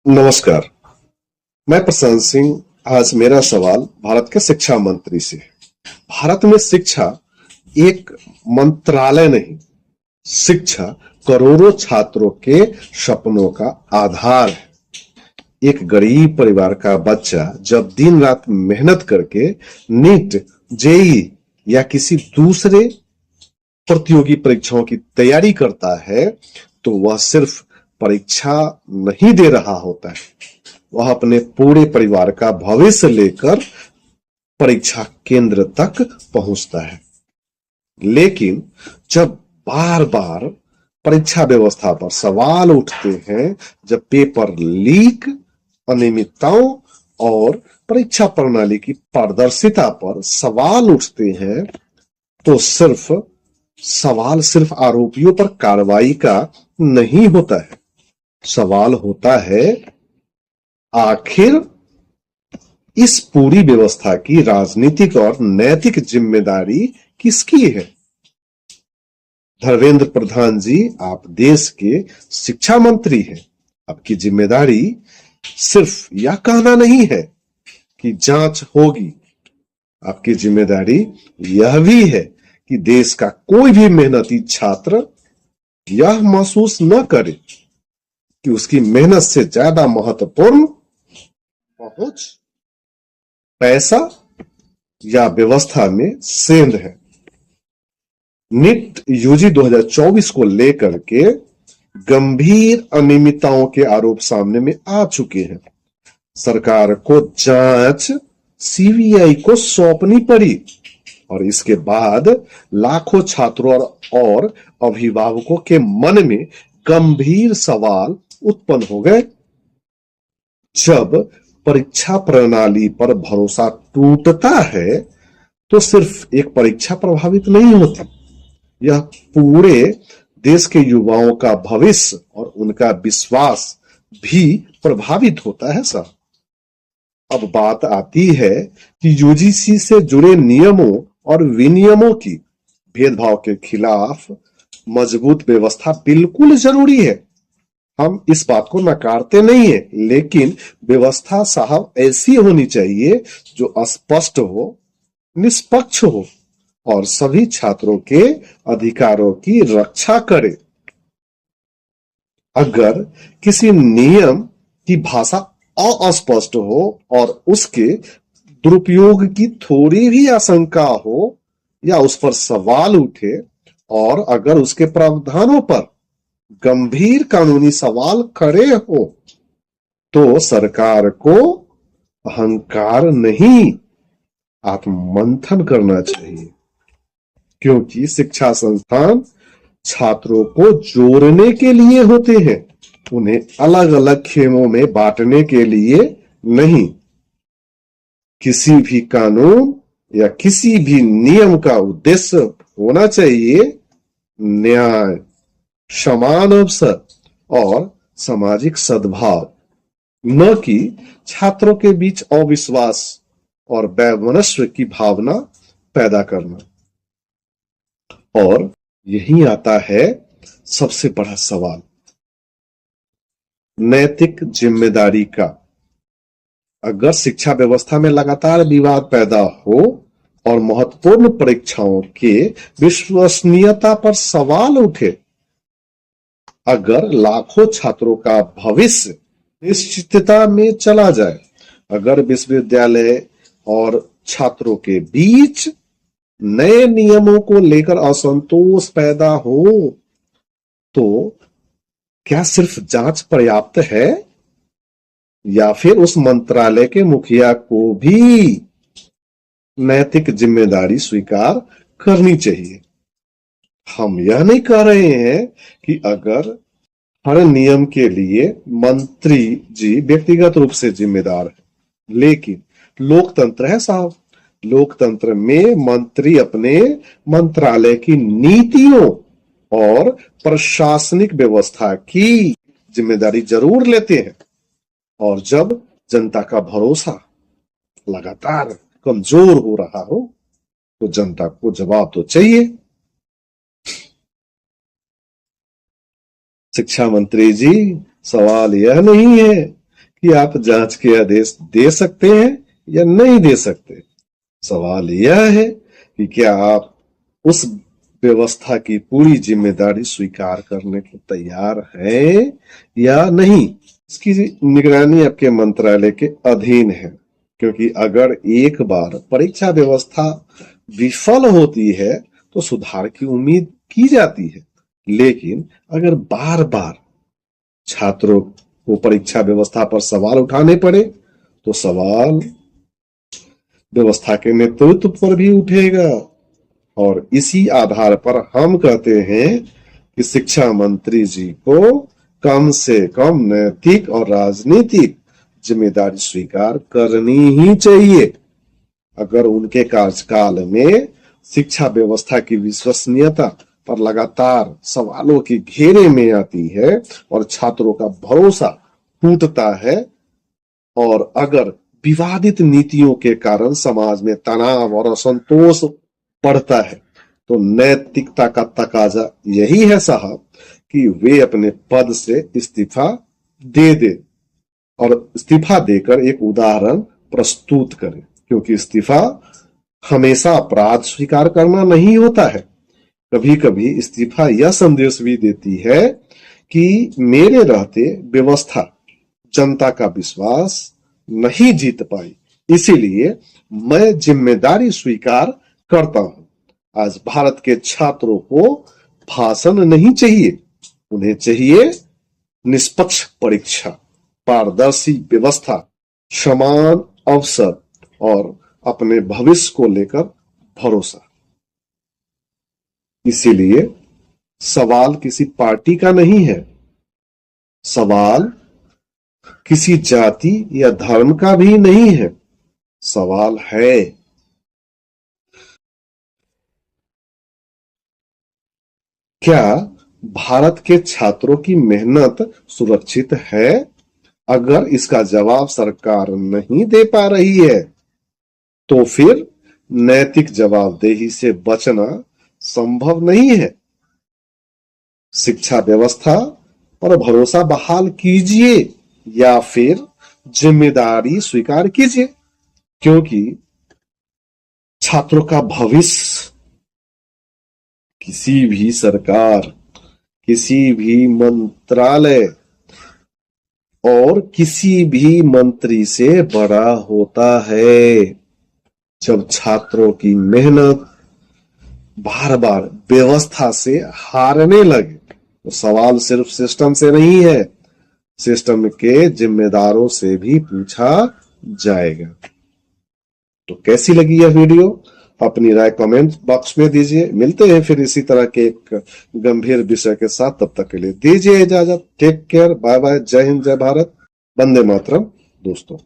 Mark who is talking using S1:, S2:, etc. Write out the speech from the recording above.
S1: नमस्कार। मैं प्रशांत सिंह। आज मेरा सवाल भारत के शिक्षा मंत्री से है। भारत में शिक्षा एक मंत्रालय नहीं, शिक्षा करोड़ों छात्रों के सपनों का आधार है। एक गरीब परिवार का बच्चा जब दिन रात मेहनत करके नीट, जेई या किसी दूसरे प्रतियोगी परीक्षाओं की तैयारी करता है तो वह सिर्फ परीक्षा नहीं दे रहा होता है, वह अपने पूरे परिवार का भविष्य लेकर परीक्षा केंद्र तक पहुंचता है। लेकिन जब बार बार परीक्षा व्यवस्था पर सवाल उठते हैं, जब पेपर लीक, अनियमितताओं और परीक्षा प्रणाली की पारदर्शिता पर सवाल उठते हैं, तो सवाल सिर्फ आरोपियों पर कार्रवाई का नहीं होता है। सवाल होता है, आखिर इस पूरी व्यवस्था की राजनीतिक और नैतिक जिम्मेदारी किसकी है? धर्मेंद्र प्रधान जी, आप देश के शिक्षा मंत्री हैं। आपकी जिम्मेदारी सिर्फ यह कहना नहीं है कि जांच होगी, आपकी जिम्मेदारी यह भी है कि देश का कोई भी मेहनती छात्र यह महसूस न करे कि उसकी मेहनत से ज्यादा महत्वपूर्ण पहुंच, पैसा या व्यवस्था में सेंध है। नीट यूजी 2024 को लेकर के गंभीर अनियमितताओं के आरोप सामने में आ चुके हैं। सरकार को जांच सीबीआई को सौंपनी पड़ी और इसके बाद लाखों छात्रों और अभिभावकों के मन में गंभीर सवाल उत्पन्न हो गए। जब परीक्षा प्रणाली पर भरोसा टूटता है तो सिर्फ एक परीक्षा प्रभावित नहीं होती, यह पूरे देश के युवाओं का भविष्य और उनका विश्वास भी प्रभावित होता है सर। अब बात आती है कि यूजीसी से जुड़े नियमों और विनियमों की भेदभाव के खिलाफ मजबूत व्यवस्था बिल्कुल जरूरी है। हम इस बात को नकारते नहीं है, लेकिन व्यवस्था साहब ऐसी होनी चाहिए जो स्पष्ट हो, निष्पक्ष हो और सभी छात्रों के अधिकारों की रक्षा करे। अगर किसी नियम की भाषा अस्पष्ट हो और उसके दुरुपयोग की थोड़ी भी आशंका हो या उस पर सवाल उठे और अगर उसके प्रावधानों पर गंभीर कानूनी सवाल खड़े हो तो सरकार को अहंकार नहीं, आत्ममंथन करना चाहिए, क्योंकि शिक्षा संस्थान छात्रों को जोड़ने के लिए होते हैं, उन्हें अलग अलग खेमों में बांटने के लिए नहीं। किसी भी कानून या किसी भी नियम का उद्देश्य होना चाहिए न्याय, समान अवसर और सामाजिक सद्भाव, न कि छात्रों के बीच अविश्वास और वैमनस्य की भावना पैदा करना। और यही आता है सबसे बड़ा सवाल, नैतिक जिम्मेदारी का। अगर शिक्षा व्यवस्था में लगातार विवाद पैदा हो और महत्वपूर्ण परीक्षाओं के विश्वसनीयता पर सवाल उठे, अगर लाखों छात्रों का भविष्य निश्चितता में चला जाए, अगर विश्वविद्यालय और छात्रों के बीच नए नियमों को लेकर असंतोष पैदा हो, तो क्या सिर्फ जांच पर्याप्त है या फिर उस मंत्रालय के मुखिया को भी नैतिक जिम्मेदारी स्वीकार करनी चाहिए? हम यह नहीं कह रहे हैं कि अगर हर नियम के लिए मंत्री जी व्यक्तिगत रूप से जिम्मेदार है, लेकिन लोकतंत्र है साहब। लोकतंत्र में मंत्री अपने मंत्रालय की नीतियों और प्रशासनिक व्यवस्था की जिम्मेदारी जरूर लेते हैं। और जब जनता का भरोसा लगातार कमजोर हो रहा हो तो जनता को जवाब तो चाहिए। शिक्षा मंत्री जी, सवाल यह नहीं है कि आप जांच के आदेश दे सकते हैं या नहीं दे सकते। सवाल यह है कि क्या आप उस व्यवस्था की पूरी जिम्मेदारी स्वीकार करने को तैयार हैं या नहीं। इसकी निगरानी आपके मंत्रालय के अधीन है, क्योंकि अगर एक बार परीक्षा व्यवस्था विफल होती है तो सुधार की उम्मीद की जाती है, लेकिन अगर बार बार छात्रों को परीक्षा व्यवस्था पर सवाल उठाने पड़े तो सवाल व्यवस्था के नेतृत्व पर भी उठेगा। और इसी आधार पर हम कहते हैं कि शिक्षा मंत्री जी को कम से कम नैतिक और राजनीतिक जिम्मेदारी स्वीकार करनी ही चाहिए। अगर उनके कार्यकाल में शिक्षा व्यवस्था की विश्वसनीयता पर लगातार सवालों के घेरे में आती है और छात्रों का भरोसा टूटता है, और अगर विवादित नीतियों के कारण समाज में तनाव और असंतोष बढ़ता है, तो नैतिकता का तकाजा यही है साहब कि वे अपने पद से इस्तीफा दे दे और इस्तीफा देकर एक उदाहरण प्रस्तुत करें, क्योंकि इस्तीफा हमेशा अपराध स्वीकार करना नहीं होता है। कभी कभी इस्तीफा यह संदेश भी देती है कि मेरे रहते व्यवस्था जनता का विश्वास नहीं जीत पाई, इसीलिए मैं जिम्मेदारी स्वीकार करता हूं। आज भारत के छात्रों को भाषण नहीं चाहिए, उन्हें चाहिए निष्पक्ष परीक्षा, पारदर्शी व्यवस्था, समान अवसर और अपने भविष्य को लेकर भरोसा। इसीलिए सवाल किसी पार्टी का नहीं है, सवाल किसी जाति या धर्म का भी नहीं है, सवाल है क्या भारत के छात्रों की मेहनत सुरक्षित है। अगर इसका जवाब सरकार नहीं दे पा रही है तो फिर नैतिक जवाबदेही से बचना संभव नहीं है। शिक्षा व्यवस्था पर भरोसा बहाल कीजिए या फिर जिम्मेदारी स्वीकार कीजिए, क्योंकि छात्रों का भविष्य किसी भी सरकार, किसी भी मंत्रालय और किसी भी मंत्री से बड़ा होता है। जब छात्रों की मेहनत बार बार व्यवस्था से हारने लगे तो सवाल सिर्फ सिस्टम से नहीं है, सिस्टम के जिम्मेदारों से भी पूछा जाएगा। तो कैसी लगी यह वीडियो, अपनी राय कमेंट बॉक्स में दीजिए। मिलते हैं फिर इसी तरह के एक गंभीर विषय के साथ, तब तक के लिए दीजिए इजाजत। टेक केयर, बाय बाय, जय हिंद, जय भारत, वंदे मातरम दोस्तों।